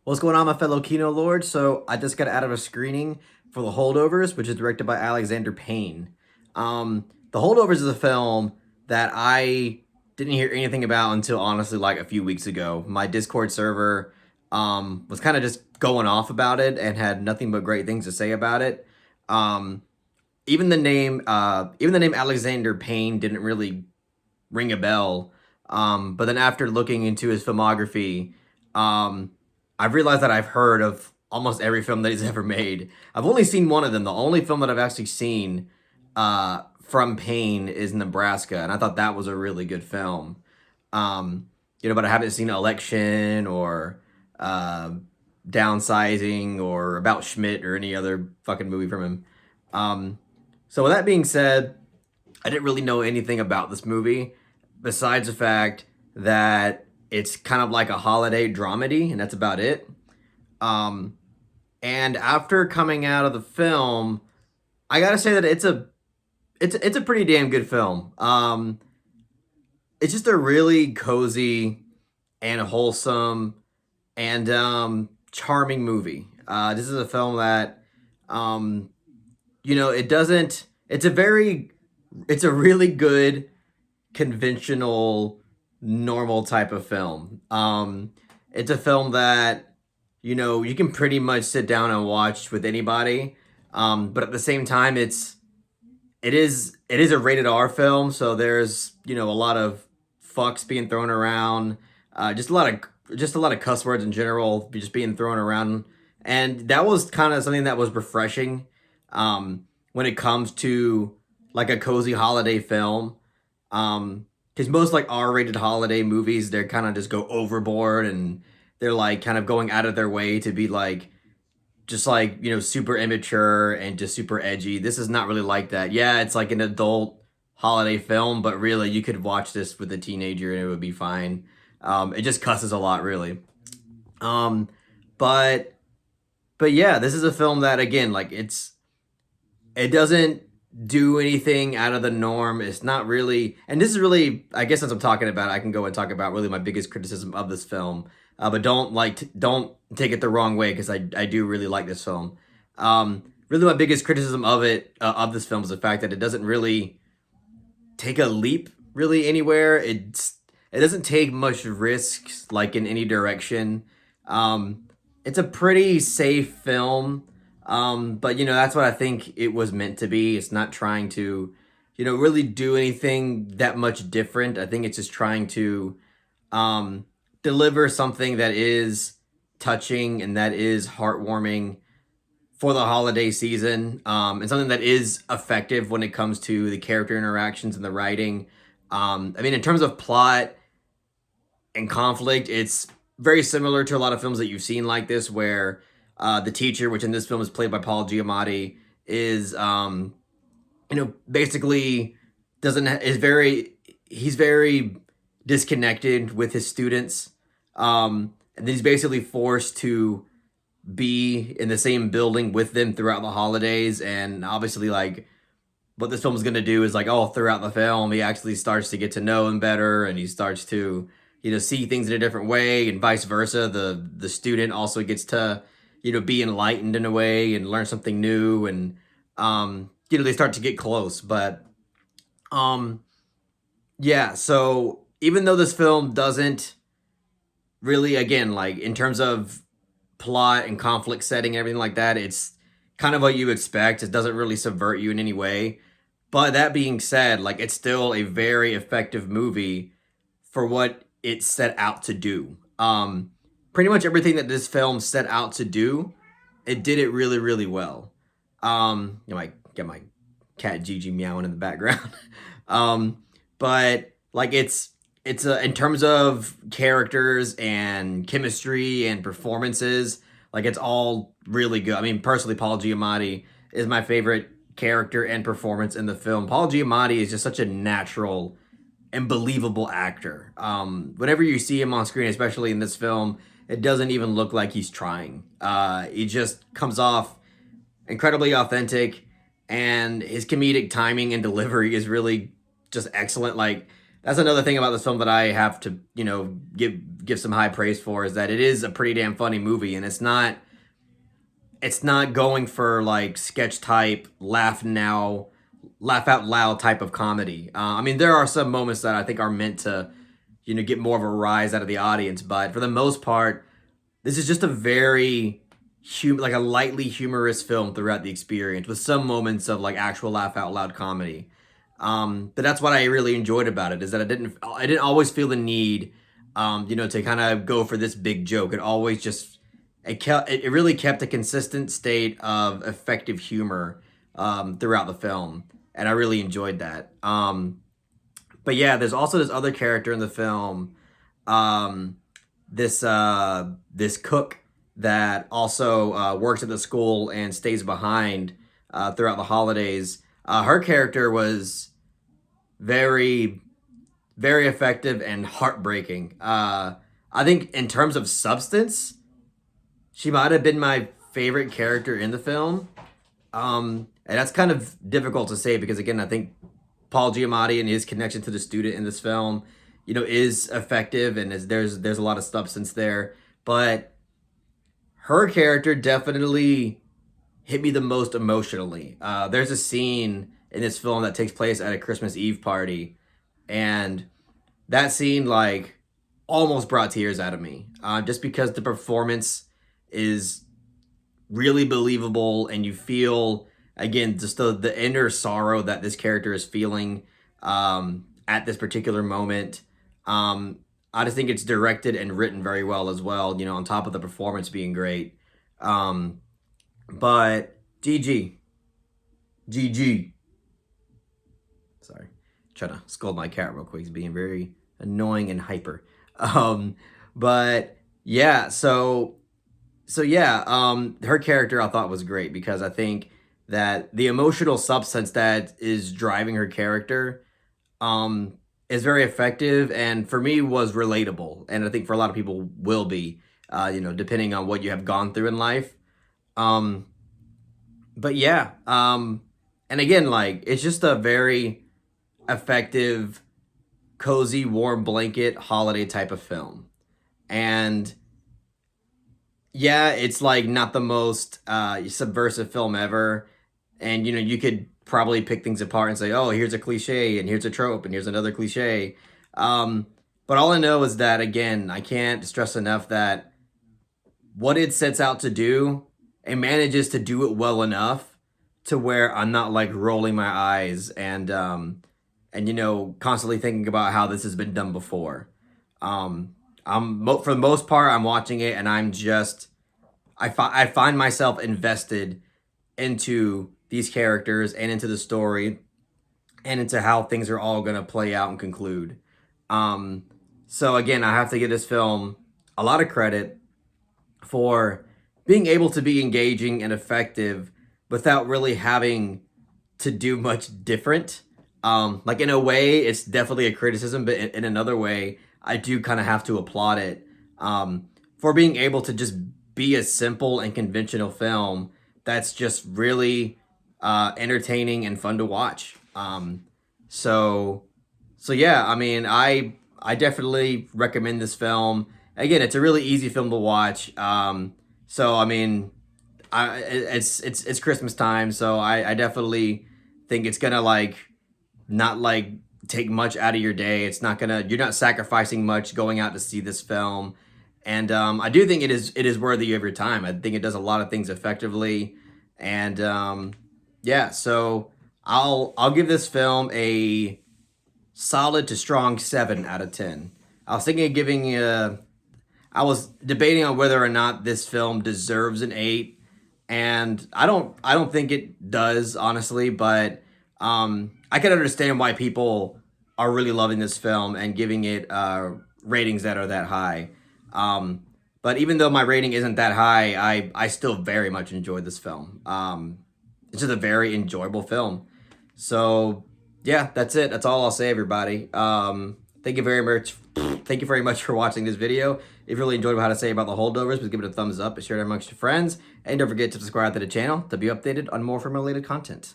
What's going on, my fellow Kino Lords? So I just got out of a screening for The Holdovers, which is directed by Alexander Payne. The Holdovers is a film that I didn't hear anything about until honestly like a few weeks ago. My Discord server was kind of just going off about it and had nothing but great things to say about it. Um, even the name Alexander Payne didn't really ring a bell. But then after looking into his filmography, um, I've realized that I've heard of almost every film that he's ever made. I've only seen one of them. The only film that I've actually seen from Payne is Nebraska, and I thought that was a really good film. Um, but I haven't seen Election or uh, Downsizing or About Schmidt or any other fucking movie from him. Um, so with that being said, I didn't really know anything about this movie besides the fact that it's kind of like a holiday dramedy, and that's about it. Um, and after coming out of the film, I gotta say that it's a pretty damn good film. It's just a really cozy and wholesome and charming movie. This is a film that um, it doesn't. It's a really good conventional, normal type of film. It's a film that you can pretty much sit down and watch with anybody. But at the same time, it is a rated R film, so there's a lot of fucks being thrown around, just a lot of cuss words in general, just being thrown around, and that was kind of something that was refreshing, when it comes to like a cozy holiday film, because most like R-rated holiday movies, they're kind of just go overboard and they're like kind of going out of their way to be like just like super immature and just super edgy. This is not really like that. Yeah, it's like an adult holiday film, but really you could watch this with a teenager and it would be fine. It just cusses a lot, really. um but but yeah, this is a film that, again, like it doesn't do anything out of the norm. It's not really, and this is really, I guess, since I'm talking about it, I can go and talk about really my biggest criticism of this film. But don't take it the wrong way, because I do really like this film. Really, my biggest criticism of this film is the fact that it doesn't really take a leap really anywhere. It doesn't take much risks like in any direction. Um, it's a pretty safe film, but that's what I think it was meant to be. It's not trying to, really do anything that much different. I think it's just trying to um, deliver something that is touching and that is heartwarming for the holiday season, and something that is effective when it comes to the character interactions and the writing. I mean, in terms of plot and conflict, it's very similar to a lot of films that you've seen like this, where the teacher, which in this film is played by Paul Giamatti, is basically doesn't is very he's very disconnected with his students, and he's basically forced to be in the same building with them throughout the holidays. And obviously, like, what this film is going to do is, like, oh, throughout the film he actually starts to get to know him better, and he starts to see things in a different way, and vice versa. The student also gets to be enlightened in a way and learn something new, and they start to get close. But um yeah, so even though this film doesn't really, again, like, in terms of plot and conflict setting and everything like that, it's kind of what you expect. It doesn't really subvert you in any way. But that being said, like, it's still a very effective movie for what it set out to do. Pretty much everything that this film set out to do, it did it really, really well. You might get my cat Gigi meowing in the background. um, but like, it's in terms of characters and chemistry and performances, like, it's all really good. I mean, personally, Paul Giamatti is my favorite character and performance in the film. Paul Giamatti is just such a natural and believable actor. Whenever you see him on screen, especially in this film, it doesn't even look like he's trying. He just comes off incredibly authentic, and his comedic timing and delivery is really just excellent. Like, that's another thing about this film that I have to, give some high praise for, is that it is a pretty damn funny movie, and it's not going for like sketch type, laugh out loud type of comedy. I mean, there are some moments that I think are meant to, get more of a rise out of the audience, but for the most part, this is just a very like a lightly humorous film throughout the experience, with some moments of like actual laugh out loud comedy. But that's what I really enjoyed about it, is that I didn't always feel the need, to kind of go for this big joke. It always just it really kept a consistent state of effective humor throughout the film, and I really enjoyed that. But yeah, there's also this other character in the film, um, this cook that also works at the school and stays behind throughout the holidays. Her character was very, very effective and heartbreaking. I think in terms of substance, she might have been my favorite character in the film. And that's kind of difficult to say because, again, I think Paul Giamatti and his connection to the student in this film, is effective, and there's a lot of substance there. But her character definitely hit me the most emotionally. There's a scene in this film that takes place at a Christmas Eve party, and that scene like almost brought tears out of me, just because the performance is really believable, and you feel, again, just the inner sorrow that this character is feeling at this particular moment. I just think it's directed and written very well as well, on top of the performance being great. But GG. GG. Sorry. Trying to scold my cat real quick. He's being very annoying and hyper. But yeah, so yeah, her character I thought was great, because I think that the emotional substance that is driving her character is very effective, and for me was relatable, and I think for a lot of people will be, depending on what you have gone through in life. Um, but yeah, and again, like, it's just a very effective, cozy, warm blanket holiday type of film, and yeah, it's like not the most subversive film ever, and you could probably pick things apart and say, oh, here's a cliche, and here's a trope, and here's another cliche. Um, but all I know is that, again, I can't stress enough that what it sets out to do, it manages to do it well enough to where I'm not like rolling my eyes and constantly thinking about how this has been done before. For the most part, I'm watching it and I find myself invested into these characters and into the story and into how things are all going to play out and conclude. Um, so again, I have to give this film a lot of credit for being able to be engaging and effective without really having to do much different. Like, in a way, it's definitely a criticism, but in another way, I do kind of have to applaud it for being able to just be a simple and conventional film that's just really entertaining and fun to watch. So so yeah, I mean, I definitely recommend this film. Again, it's a really easy film to watch. So I mean, it's Christmas time, so I definitely think it's gonna like not like take much out of your day. You're not sacrificing much going out to see this film, and I do think it is worthy of your time. I think it does a lot of things effectively, and yeah, so I'll give this film a solid to strong 7 out of 10. I was thinking of giving I was debating on whether or not this film deserves an 8, and I don't think it does, honestly, but I can understand why people are really loving this film and giving it ratings that are that high. But even though my rating isn't that high, I still very much enjoyed this film. It's just a very enjoyable film. So yeah, that's it. That's all I'll say, everybody. Thank you very much. Thank you very much for watching this video. If you really enjoyed what I had to say about the Holdovers, please give it a thumbs up and share it amongst your friends. And don't forget to subscribe to the channel to be updated on more film related content.